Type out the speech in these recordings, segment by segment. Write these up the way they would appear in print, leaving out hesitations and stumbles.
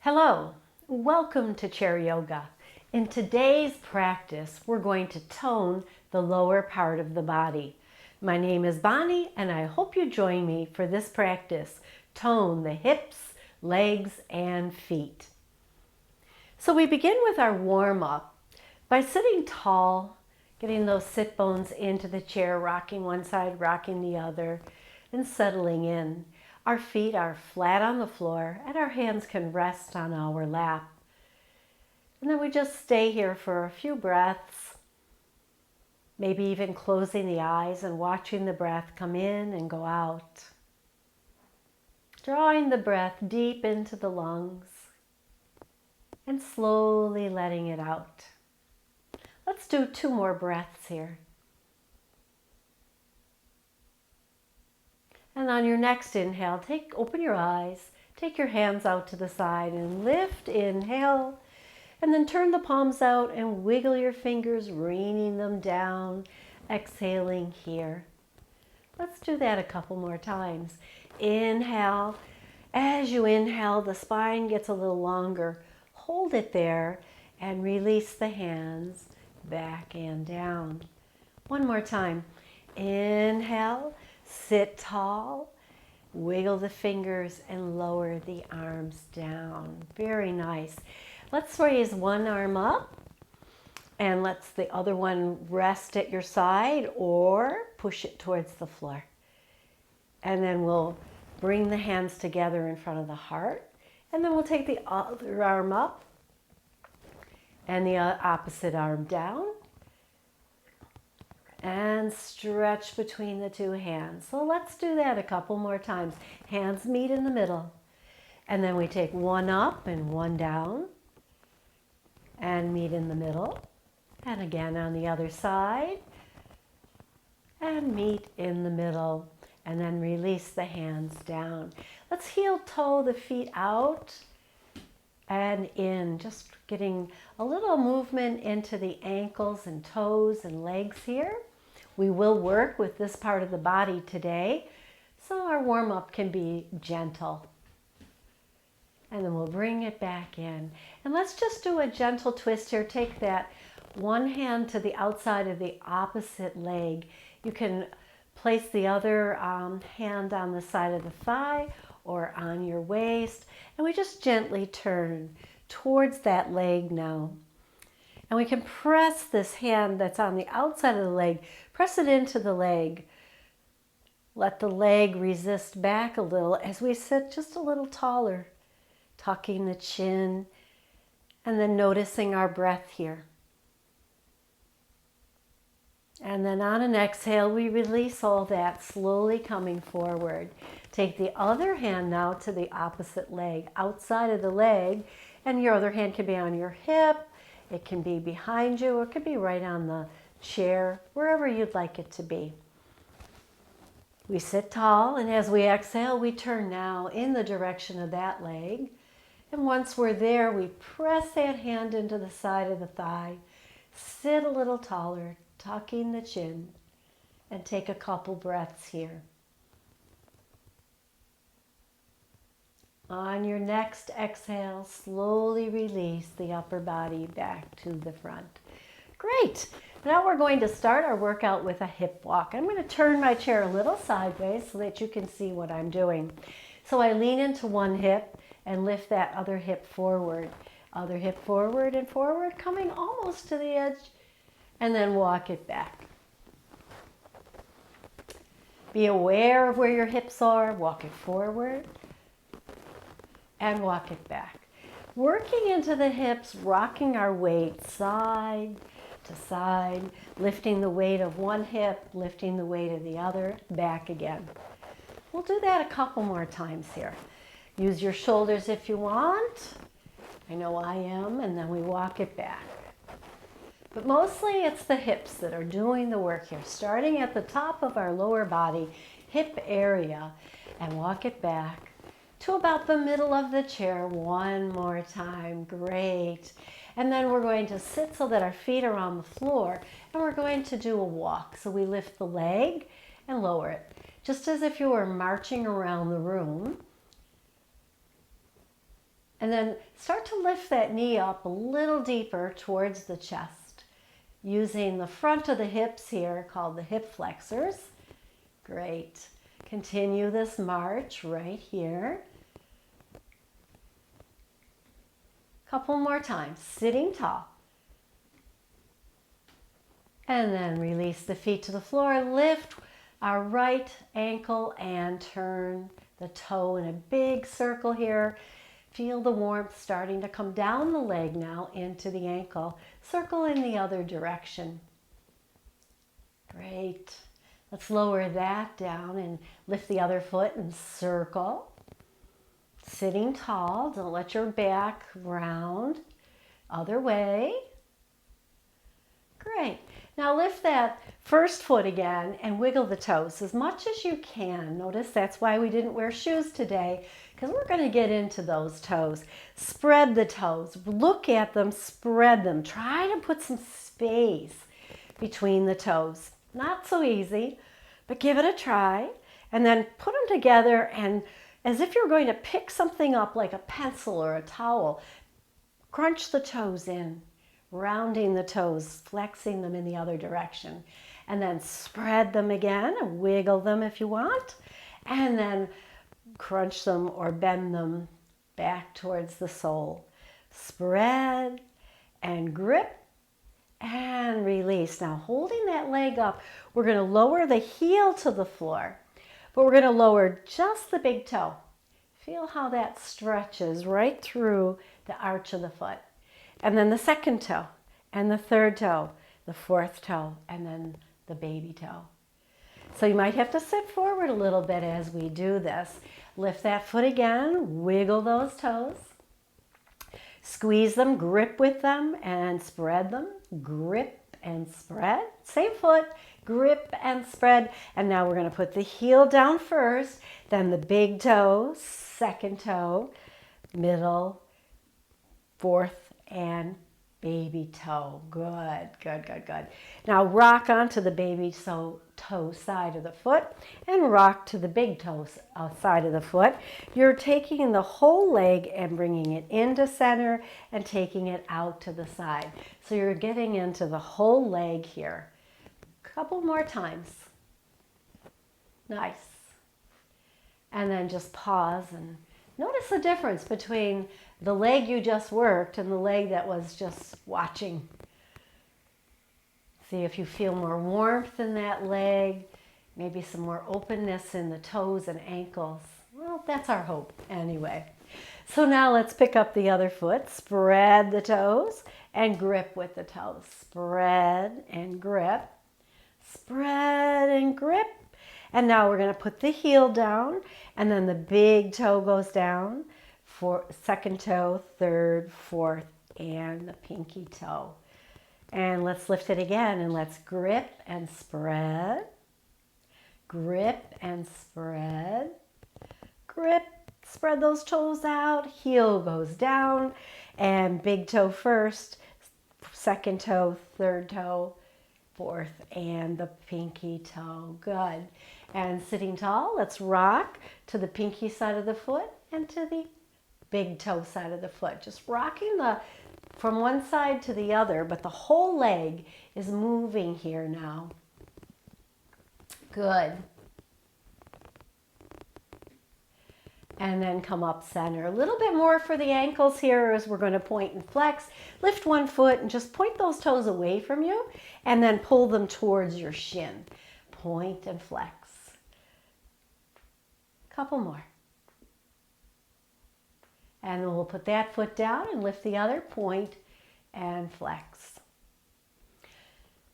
Hello, welcome to Chair Yoga. In today's practice, we're going to tone the lower part of the body. My name is Bonnie, and I hope you join me for this practice. Tone the hips, legs, and feet. So we begin with our warm-up by sitting tall, getting those sit bones into the chair, rocking one side, rocking the other, and settling in. Our feet are flat on the floor and our hands can rest on our lap. And then we just stay here for a few breaths, maybe even closing the eyes and watching the breath come in and go out. Drawing the breath deep into the lungs and slowly letting it out. Let's do 2 more breaths here. And on your next inhale, open your eyes, take your hands out to the side and lift, inhale, and then turn the palms out and wiggle your fingers, raining them down, exhaling here. Let's do that a couple more times. Inhale. As you inhale, the spine gets a little longer. Hold it there and release the hands back and down. One more time. Inhale. Sit tall, wiggle the fingers and lower the arms down. Very nice. Let's raise one arm up and let the other one rest at your side or push it towards the floor. And then we'll bring the hands together in front of the heart, and then we'll take the other arm up and the opposite arm down. And stretch between the 2 hands. So let's do that a couple more times. Hands meet in the middle. And then we take one up and one down. And meet in the middle. And again on the other side. And meet in the middle. And then release the hands down. Let's heel toe the feet out and in. Just getting a little movement into the ankles and toes and legs here. We will work with this part of the body today, so our warm-up can be gentle. And then we'll bring it back in. And let's just do a gentle twist here. Take that one hand to the outside of the opposite leg. You can place the other hand on the side of the thigh or on your waist. And we just gently turn towards that leg now. And we can press this hand that's on the outside of the leg, press it into the leg. Let the leg resist back a little as we sit just a little taller, tucking the chin, and then noticing our breath here. And then on an exhale, we release all that, slowly coming forward. Take the other hand now to the opposite leg, outside of the leg, and your other hand can be on your hip. It can be behind you, or it could be right on the chair, wherever you'd like it to be. We sit tall, and as we exhale, we turn now in the direction of that leg. And once we're there, we press that hand into the side of the thigh, sit a little taller, tucking the chin, and take a couple breaths here. On your next exhale, slowly release the upper body back to the front. Great. Now we're going to start our workout with a hip walk. I'm going to turn my chair a little sideways so that you can see what I'm doing. So I lean into one hip and lift that other hip forward. Other hip forward and forward, coming almost to the edge, and then walk it back. Be aware of where your hips are. Walk it forward and walk it back. Working into the hips, rocking our weight side to side, lifting the weight of one hip, lifting the weight of the other, back again. We'll do that a couple more times here. Use your shoulders if you want. I know I am, and then we walk it back. But mostly it's the hips that are doing the work here, starting at the top of our lower body, hip area, and walk it back to about the middle of the chair. One more time. Great. And then we're going to sit so that our feet are on the floor, and we're going to do a walk. So we lift the leg and lower it, just as if you were marching around the room. And then start to lift that knee up a little deeper towards the chest, using the front of the hips here, called the hip flexors. Great. Continue this march right here. Couple more times, sitting tall. And then release the feet to the floor. Lift our right ankle and turn the toe in a big circle here. Feel the warmth starting to come down the leg now into the ankle. Circle in the other direction. Great. Let's lower that down and lift the other foot and circle. Sitting tall. Don't let your back round. Other way. Great. Now lift that first foot again and wiggle the toes as much as you can. Notice that's why we didn't wear shoes today, because we're going to get into those toes. Spread the toes. Look at them, spread them. Try to put some space between the toes. Not so easy, but give it a try. And then put them together, and as if you're going to pick something up like a pencil or a towel, crunch the toes in. Rounding the toes, flexing them in the other direction. And then spread them again, wiggle them if you want, and then crunch them or bend them back towards the sole. Spread and grip and release. Now holding that leg up, we're going to lower the heel to the floor, but we're going to lower just the big toe. Feel how that stretches right through the arch of the foot. And then the second toe, and the third toe, the fourth toe, and then the baby toe. So you might have to sit forward a little bit as we do this. Lift that foot again, wiggle those toes, squeeze them, grip with them, and spread them. Grip and spread. Same foot, grip and spread. And now we're going to put the heel down first, then the big toe, second toe, middle, fourth, and baby toe. Good, good, good, good. Now rock onto the baby toe side of the foot and rock to the big toe side of the foot. You're taking the whole leg and bringing it into center and taking it out to the side. So you're getting into the whole leg here. A couple more times. Nice. And then just pause and notice the difference between the leg you just worked and the leg that was just watching. See if you feel more warmth in that leg, maybe some more openness in the toes and ankles. Well, that's our hope anyway. So now let's pick up the other foot, spread the toes and grip with the toes. Spread and grip, spread and grip. And now we're going to put the heel down, and then the big toe goes down. Second toe, third, fourth, and the pinky toe. And let's lift it again, and let's grip and spread. Grip and spread. Grip, spread those toes out. Heel goes down, and big toe first, second toe, third toe, fourth, and the pinky toe. Good. And sitting tall, let's rock to the pinky side of the foot and to the big toe side of the foot. Just rocking from one side to the other, but the whole leg is moving here now. Good. And then come up center. A little bit more for the ankles here as we're going to point and flex. Lift one foot and just point those toes away from you and then pull them towards your shin. Point and flex. Couple more. And then we'll put that foot down and lift the other, point and flex.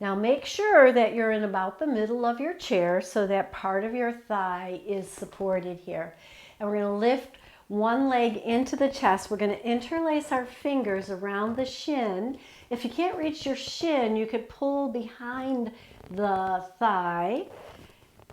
Now make sure that you're in about the middle of your chair so that part of your thigh is supported here. And we're going to lift one leg into the chest. We're going to interlace our fingers around the shin. If you can't reach your shin, you could pull behind the thigh.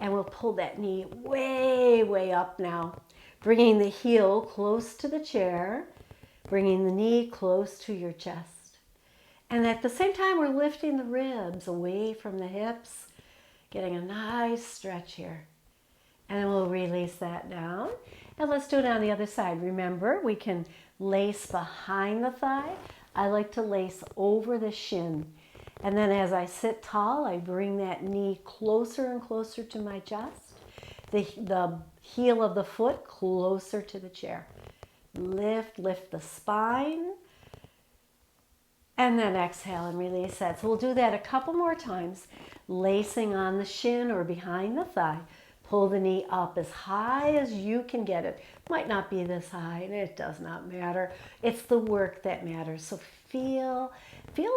And we'll pull that knee way, way up now. Bringing the heel close to the chair. Bringing the knee close to your chest. And at the same time, we're lifting the ribs away from the hips. Getting a nice stretch here. And then we'll release that down. And let's do it on the other side. Remember, we can lace behind the thigh. I like to lace over the shin. And then as I sit tall, I bring that knee closer and closer to my chest. The heel of the foot closer to the chair. Lift the spine. And then exhale and release that. So we'll do that a couple more times. Lacing on the shin or behind the thigh. Pull the knee up as high as you can get it. Might not be this high, and it does not matter. It's the work that matters. So feel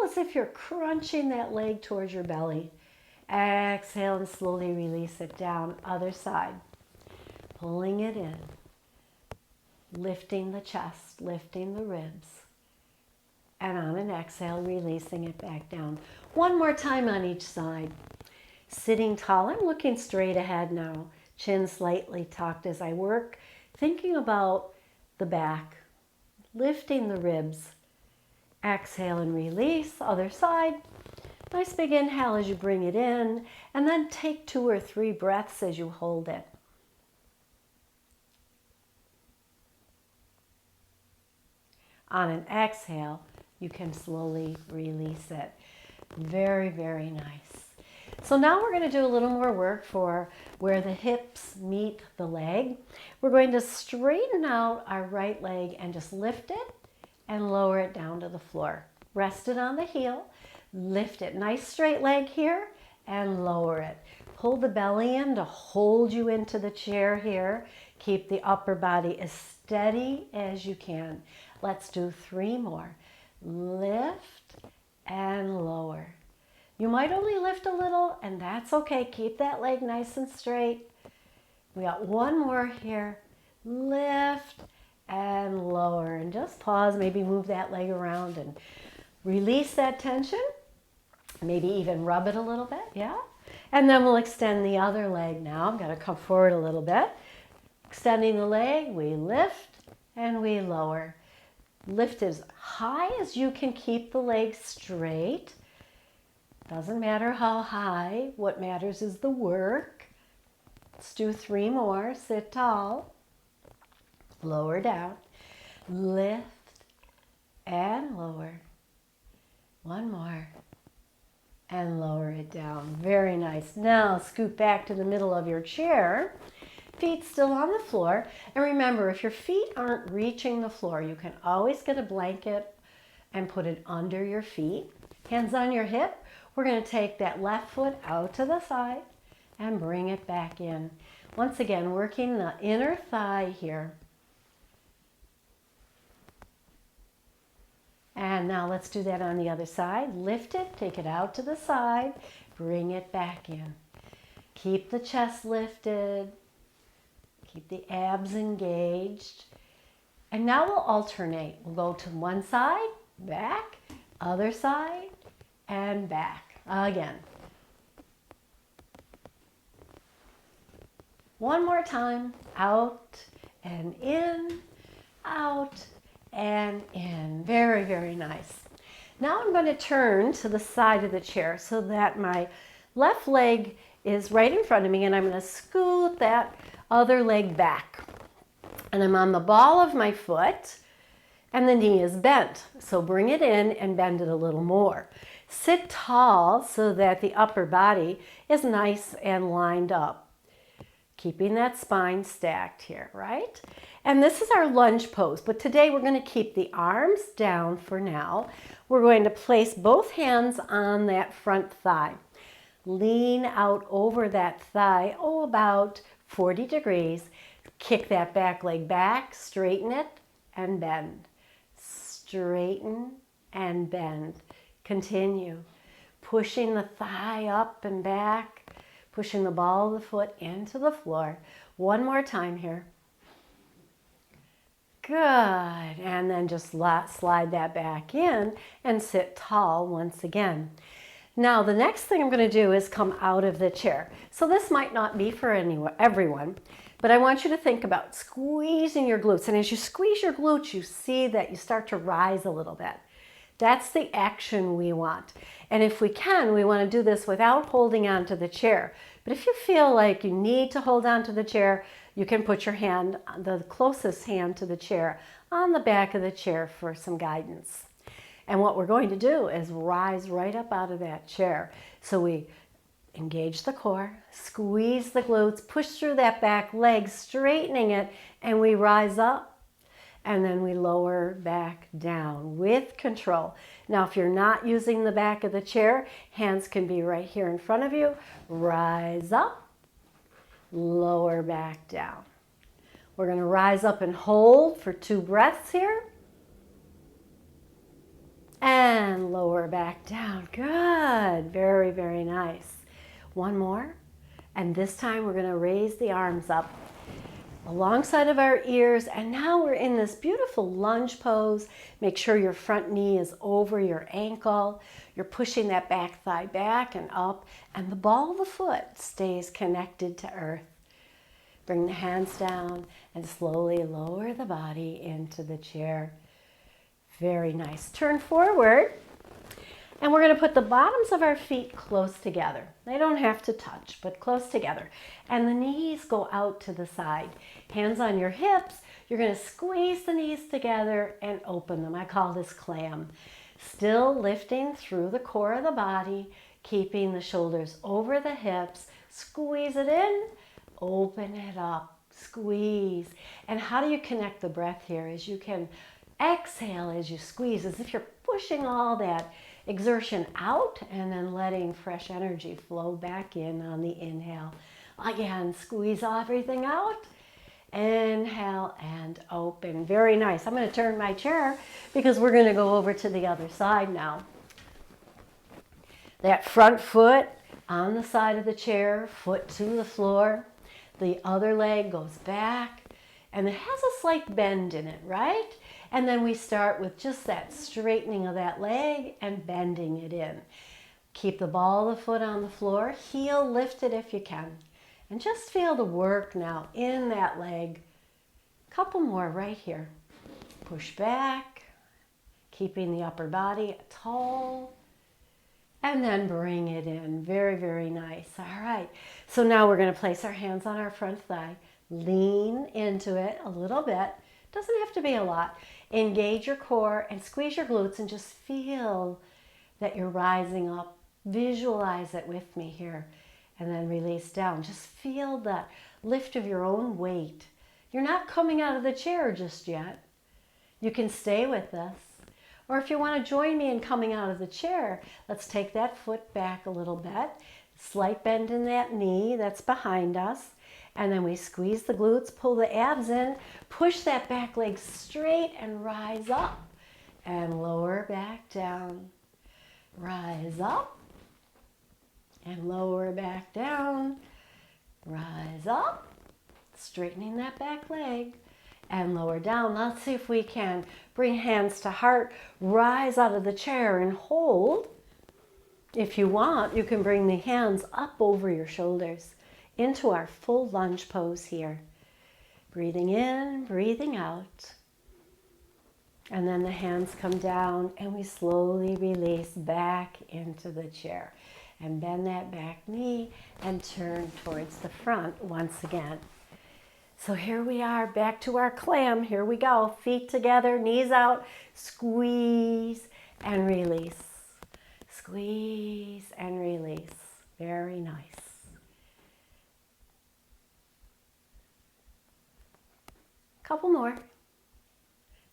as if you're crunching that leg towards your belly. Exhale and slowly release it down. Other side. Pulling it in. Lifting the chest, lifting the ribs. And on an exhale, releasing it back down. One more time on each side. Sitting tall, I'm looking straight ahead now. Chin slightly tucked as I work. Thinking about the back. Lifting the ribs. Exhale and release. Other side. Nice big inhale as you bring it in. And then take 2 or 3 breaths as you hold it. On an exhale, you can slowly release it. Very, very nice. So now we're going to do a little more work for where the hips meet the leg. We're going to straighten out our right leg and just lift it and lower it down to the floor. Rest it on the heel, lift it. Nice straight leg here and lower it. Pull the belly in to hold you into the chair here. Keep the upper body as steady as you can. Let's do 3 more. Lift and lower. You might only lift a little, and that's okay. Keep that leg nice and straight. We got 1 more here. Lift and lower. And just pause, maybe move that leg around and release that tension. Maybe even rub it a little bit, yeah? And then we'll extend the other leg now. I'm going to come forward a little bit. Extending the leg, we lift and we lower. Lift as high as you can, keep the leg straight. Doesn't matter how high. What matters is the work. Let's do 3 more. Sit tall. Lower down. Lift and lower. 1 more. And lower it down. Very nice. Now scoot back to the middle of your chair. Feet still on the floor. And remember, if your feet aren't reaching the floor, you can always get a blanket and put it under your feet. Hands on your hip. We're going to take that left foot out to the side and bring it back in. Once again, working the inner thigh here. And now let's do that on the other side. Lift it, take it out to the side, bring it back in. Keep the chest lifted. Keep the abs engaged. And now we'll alternate. We'll go to one side, back, other side, and back. Again. 1 more time. Out and in, out and in. Very, very nice. Now I'm going to turn to the side of the chair so that my left leg is right in front of me, and I'm going to scoot that other leg back. And I'm on the ball of my foot, and the knee is bent. So bring it in and bend it a little more. Sit tall so that the upper body is nice and lined up. Keeping that spine stacked here, right? And this is our lunge pose, but today we're going to keep the arms down for now. We're going to place both hands on that front thigh. Lean out over that thigh, about 40 degrees. Kick that back leg back, straighten it, and bend. Straighten and bend. Continue. Pushing the thigh up and back, pushing the ball of the foot into the floor. 1 more time here. Good. And then just slide that back in and sit tall once again. Now the next thing I'm going to do is come out of the chair. So this might not be for everyone, but I want you to think about squeezing your glutes. And as you squeeze your glutes, you see that you start to rise a little bit. That's the action we want. And if we can, we want to do this without holding on to the chair. But if you feel like you need to hold on to the chair, you can put your hand, the closest hand to the chair, on the back of the chair for some guidance. And what we're going to do is rise right up out of that chair. So we engage the core, squeeze the glutes, push through that back leg, straightening it, and we rise up. And then we lower back down with control. Now, if you're not using the back of the chair, hands can be right here in front of you. Rise up, lower back down. We're going to rise up and hold for 2 breaths here. And lower back down. Good. Very, very nice. One more. And this time we're going to raise the arms up alongside of our ears, and now we're in this beautiful lunge pose. Make sure your front knee is over your ankle. You're pushing that back thigh back and up, and the ball of the foot stays connected to earth. Bring the hands down and slowly lower the body into the chair. Very nice. Turn forward. And we're going to put the bottoms of our feet close together. They don't have to touch, but close together. And the knees go out to the side. Hands on your hips. You're going to squeeze the knees together and open them. I call this clam. Still lifting through the core of the body, keeping the shoulders over the hips. Squeeze it in, open it up, squeeze. And how do you connect the breath here? Is you can exhale as you squeeze, as if you're pushing all that exertion out and then letting fresh energy flow back in on the inhale. Again, squeeze everything out. Inhale and open. Very nice. I'm going to turn my chair because we're going to go over to the other side now. That front foot on the side of the chair, foot to the floor. The other leg goes back and it has a slight bend in it, right? And then we start with just that straightening of that leg and bending it in. Keep the ball of the foot on the floor, heel lifted if you can. And just feel the work now in that leg. Couple more right here. Push back, keeping the upper body tall. And then bring it in. Very, very nice. All right. So now we're going to place our hands on our front thigh. Lean into it a little bit. Doesn't have to be a lot. Engage your core and squeeze your glutes and just feel that you're rising up. Visualize it with me here. And then release down. Just feel that lift of your own weight. You're not coming out of the chair just yet. You can stay with this. Or if you want to join me in coming out of the chair, let's take that foot back a little bit. Slight bend in that knee that's behind us. And then we squeeze the glutes, pull the abs in, push that back leg straight and rise up. And lower back down. Rise up. And lower back down. Rise up. Straightening that back leg. And lower down. Let's see if we can bring hands to heart. Rise out of the chair and hold. If you want, you can bring the hands up over your shoulders into our full lunge pose here. Breathing in, breathing out. And then the hands come down and we slowly release back into the chair. And bend that back knee and turn towards the front once again. So here we are, back to our clam. Here we go. Feet together, knees out, squeeze and release. Squeeze and release. Very nice. Couple more.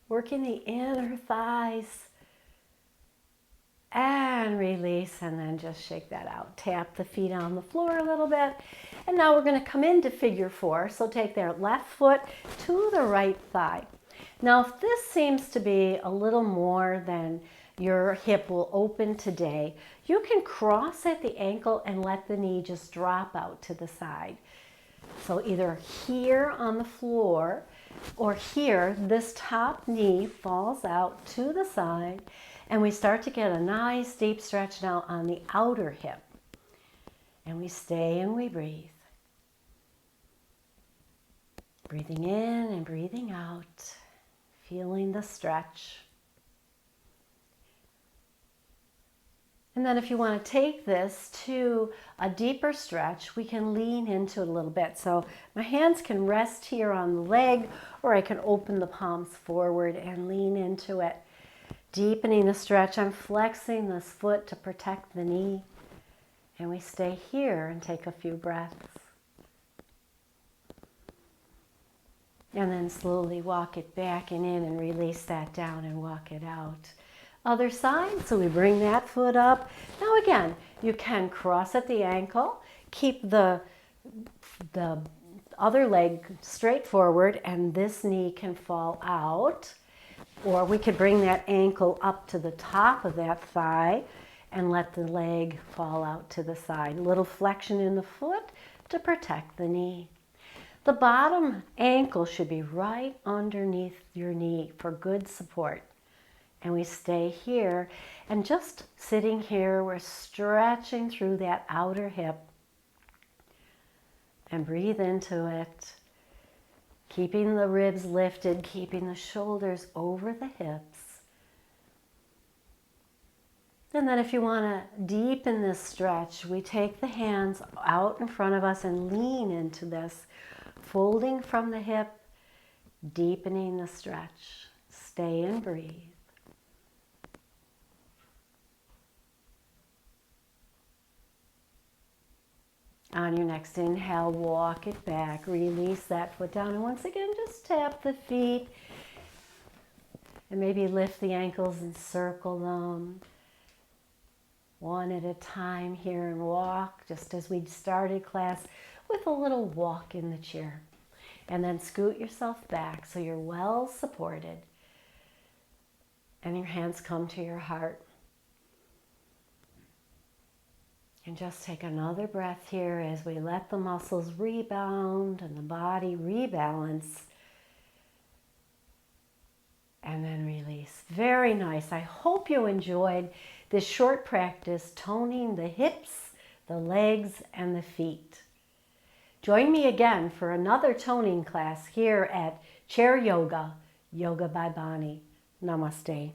Working the inner thighs. And release, and then just shake that out. Tap the feet on the floor a little bit. And now we're going to come into figure 4. So take their left foot to the right thigh. Now, if this seems to be a little more than your hip will open today, you can cross at the ankle and let the knee just drop out to the side. So either here on the floor or here, this top knee falls out to the side. And we start to get a nice deep stretch now on the outer hip. And we stay and we breathe. Breathing in and breathing out. Feeling the stretch. And then if you want to take this to a deeper stretch, we can lean into it a little bit. So my hands can rest here on the leg, or I can open the palms forward and lean into it. Deepening the stretch, I'm flexing this foot to protect the knee. And we stay here and take a few breaths. And then slowly walk it back and in and release that down and walk it out. Other side, so we bring that foot up. Now again, you can cross at the ankle, keep the other leg straight forward, and this knee can fall out. Or we could bring that ankle up to the top of that thigh and let the leg fall out to the side. A little flexion in the foot to protect the knee. The bottom ankle should be right underneath your knee for good support. And we stay here, and just sitting here, we're stretching through that outer hip. And breathe into it, keeping the ribs lifted, keeping the shoulders over the hips. And then if you want to deepen this stretch, we take the hands out in front of us and lean into this, folding from the hip, deepening the stretch. Stay and breathe. On your next inhale, walk it back, release that foot down, and once again, just tap the feet and maybe lift the ankles and circle them one at a time here and walk, just as we started class, with a little walk in the chair. And then scoot yourself back so you're well supported and your hands come to your heart. And just take another breath here as we let the muscles rebound and the body rebalance. And then release. Very nice. I hope you enjoyed this short practice toning the hips, the legs, and the feet. Join me again for another toning class here at Chair Yoga, Yoga by Bonnie. Namaste.